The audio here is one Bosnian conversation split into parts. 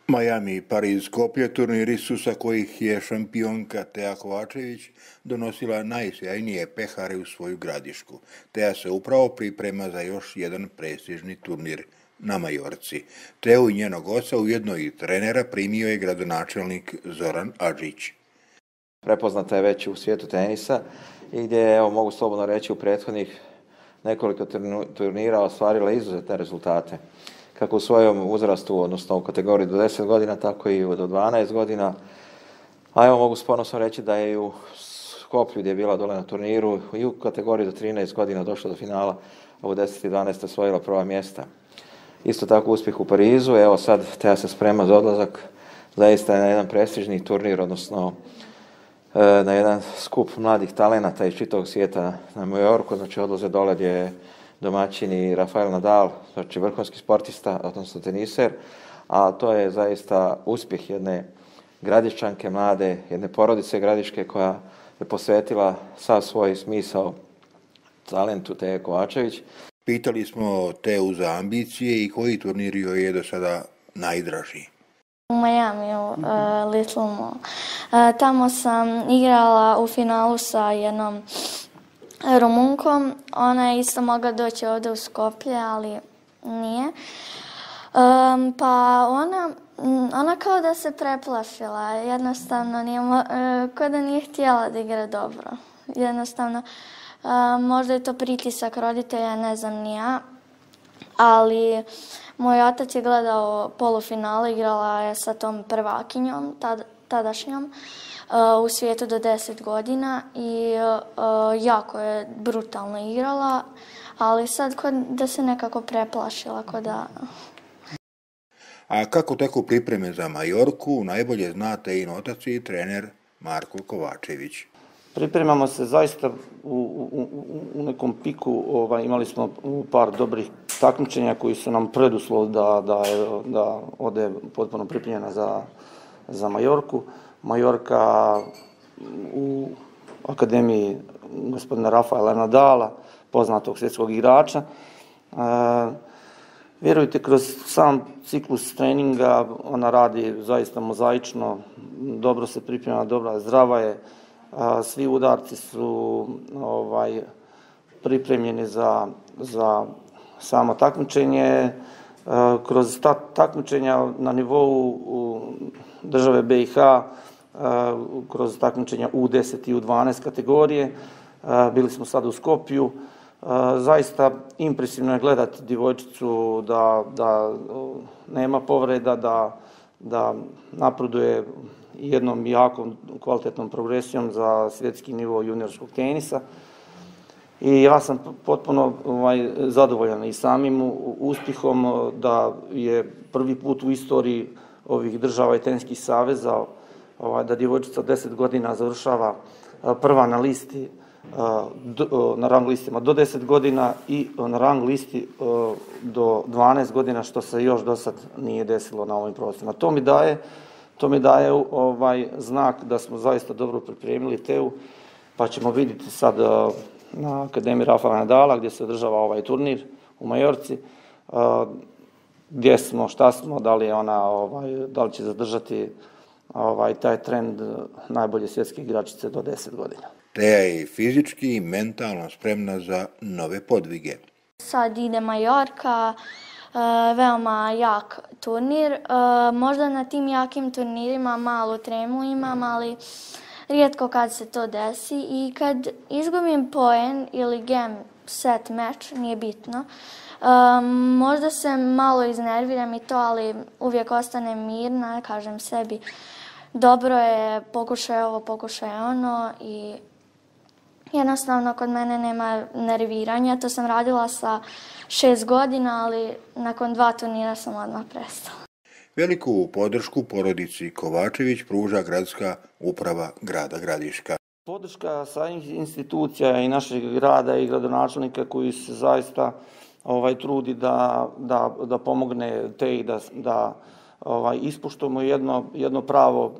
Miami i Pariz Skoplje turniri su sa kojih je šampionka Teja Kovačević donosila najsjajnije pehare u svoju Gradišku. Teja se upravo priprema za još jedan prestižni turnir na Majorci. Teju i njenog oca, ujedno i trenera, primio je gradonačelnik Zoran Adžić. Prepoznata je već u svijetu tenisa i gdje, evo, mogu slobodno reći, u prethodnih nekoliko turnira ostvarila izuzetne rezultate. Kako u svojom uzrastu, odnosno u kategoriji do 10 godina, tako i do 12 godina. A evo, mogu s ponosom reći da je i u Skoplju, gdje je bila dole na turniru, i u kategoriji do 13 godina došla do finala, a u 10 i 12 osvojila prva mjesta. Isto tako uspjeh u Parizu, evo sad Teja se sprema za odlazak zaista je na jedan prestižni turnir, odnosno na jedan skup mladih talenata iz čitavog svijeta na Majorku, znači odlaze dole gdje je domaćin i Rafael Nadal, znači vrhunski sportista, odnosno teniser, a to je zaista uspjeh jedne Gradišćanke mlade, jedne porodice gradiške koja je posvetila sav svoj smisao talentu Teje Kovačević. Pitali smo Teju za ambicije i koji turnir joj je do sada najdraži. U Majamiju, Little Mall. Tamo sam igrala u finalu sa jednom Rumunkom. Ona je isto mogla doći ovdje u Skoplje, ali nije. Pa ona kao da se preplašila. Jednostavno, kao da nije htjela da igra dobro. Jednostavno, možda je to pritisak roditelja, ne znam ni ja. Ali moj otac je gledao polufinale, igrala je sa tom prvakinjom, tadašnjom, u svijetu do 10 godina i jako je brutalno igrala, ali sad da se nekako preplašila. A kako teku pripreme za Majorku, najbolje zna Tejin otac i trener Marko Kovačević. Pripremamo se zaista u nekom piku, imali smo par dobrih takmičenja koji su nam preduslov da ode potpuno pripremljena za Majorku. Majorka u akademiji gospodina Rafaela Nadala, poznatog svjetskog igrača. Vjerujte, kroz sam ciklus treninga ona radi zaista mozaično, dobro se priprema, dobra, zdrava je. Svi udarci su pripremljeni za samo takmičenje. Kroz ta takmičenja na nivou države BiH, kroz takmičenja U10 i U12 kategorije, bili smo sad u Skopju. Zaista impresivno je gledati djevojčicu da nema povreda, da napreduje jednom jakom kvalitetnom progresijom za svjetski nivo juniorskog tenisa. I ja sam potpuno zadovoljan i samim uspjehom da je prvi put u istoriji ovih država i teniskih saveza da djevojčica 10 godina završava prva na listi, na rang listima do 10 godina i na rang listi do 12 godina, što se još do sad nije desilo na ovim prostorima. To mi daje znak da smo zaista dobro pripremili Teju, pa ćemo vidjeti sad na Akademiji Rafaela Nadala gdje se održava ovaj turnir u Majorci, gdje smo, šta smo, da li je ona, da li će zadržati taj trend najbolje svjetske igračice do 10 godina. Teja je fizički i mentalno spremna za nove podvige. Sad ide Majorka, veoma jak turnir. Možda na tim jakim turnirima malu tremu imam, ali rijetko kad se to desi i kad izgubim poen ili game set meč, nije bitno. Možda se malo iznerviram i to, ali uvijek ostanem mirna, kažem sebi dobro je, pokušaj ovo, pokušaj ono i jednostavno kod mene nema nerviranja. To sam radila sa 6 godina, ali nakon 2 turnira sam odmah prestala. Veliku podršku porodici Kovačević pruža gradska uprava grada Gradiška. Podrška sa institucija i našeg grada i gradonačelnika koji se zaista trudi da pomogne Teji da ispoštujemo jedno pravo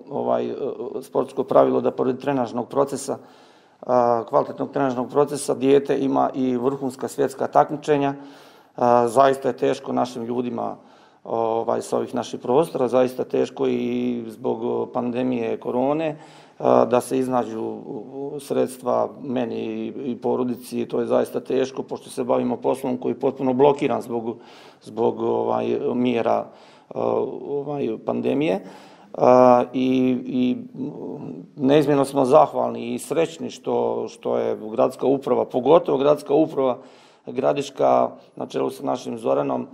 sportsko pravilo da pored trenažnog procesa, kvalitetnog trenažnog procesa, dijete ima i vrhunska svjetska takmičenja. Zaista je teško našim ljudima sa ovih naših prostora, zaista teško i zbog pandemije korone, da se iznađu sredstva meni i porodici, to je zaista teško, pošto se bavimo poslom koji je potpuno blokiran zbog mjera pandemije. I neizmjerno smo zahvalni i srećni što je gradska uprava, pogotovo gradska uprava Gradiška na čelu sa našim Zoranom,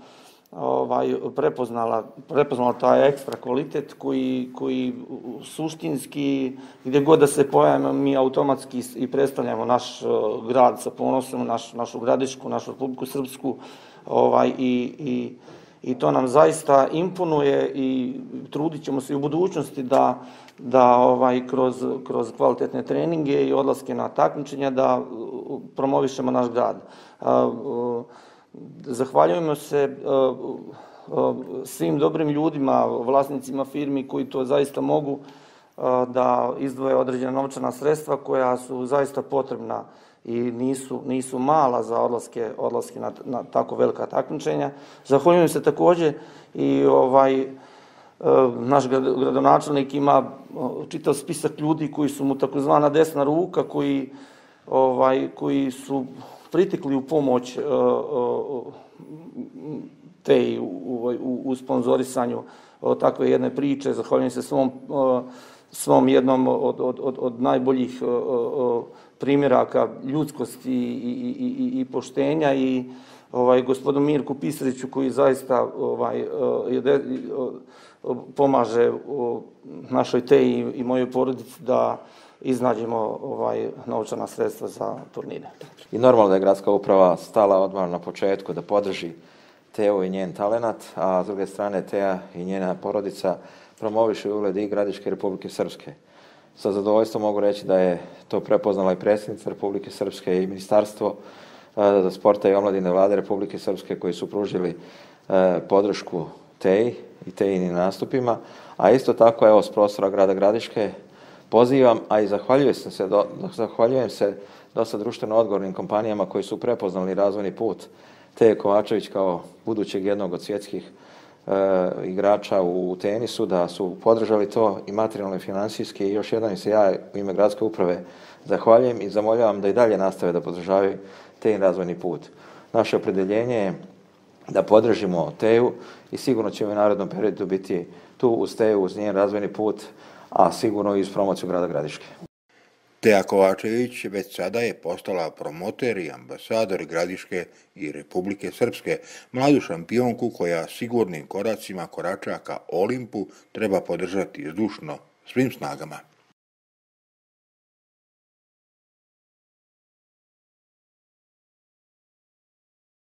prepoznala taj ekstra kvalitet koji suštinski, gdje god da se pojavimo, mi automatski i predstavljamo naš grad sa ponosom, našu Gradišku, našu Republiku Srpsku, i to nam zaista imponuje i trudit ćemo se i u budućnosti da kroz kvalitetne treninge i odlaske na takmičenja da promovišemo naš grad. Zahvaljujemo se svim dobrim ljudima, vlasnicima firmi koji to zaista mogu da izdvoje određena novčana sredstva koja su zaista potrebna i nisu mala za odlaske na tako velika takmičenja. Zahvaljujem se također i naš gradonačelnik ima čitav spisak ljudi koji su mu takozvana desna ruka, koji su pritekli u pomoć te u sponzorisanju takve jedne priče. Zahvaljujem se svom jednom od najboljih primjeraka ljudskosti i poštenja i gospodinu Mirku Pisariću koji zaista pomaže našoj Teji i mojoj porodici da iznađemo novčana sredstva za turnire. I normalno da je gradska uprava stala odmah na početku da podrži Teju i njen talenat, a s druge strane Teja i njena porodica promovišu ugled i Gradiške Republike Srpske. Sa zadovoljstvom mogu reći da je to prepoznala i predsjednica Republike Srpske i Ministarstvo za sporta i omladine Vlade Republike Srpske koji su pružili podršku Teji i Tejinim nastupima, a isto tako evo s prostora grada Gradiške pozivam, a i zahvaljujem se dosta društveno odgovornim kompanijama koji su prepoznali razvojni put Teje Kovačević kao budućeg jednog od svjetskih igrača u tenisu, da su podržali to i materijalno i financijski. I još jednom se ja u ime gradske uprave zahvaljujem i zamoljavam da i dalje nastave da podržavaju Tejin razvojni put. Naše opredjeljenje je da podržimo Teju i sigurno ćemo u narednom periodu biti tu uz Teju, uz njen razvojni put, a sigurno i uz promociju grada Gradiške. Teja Kovačević već sada je postala promoter i ambasador Gradiške i Republike Srpske, mladu šampionku koja sigurnim koracima korača ka Olimpu treba podržati zdušno svim snagama.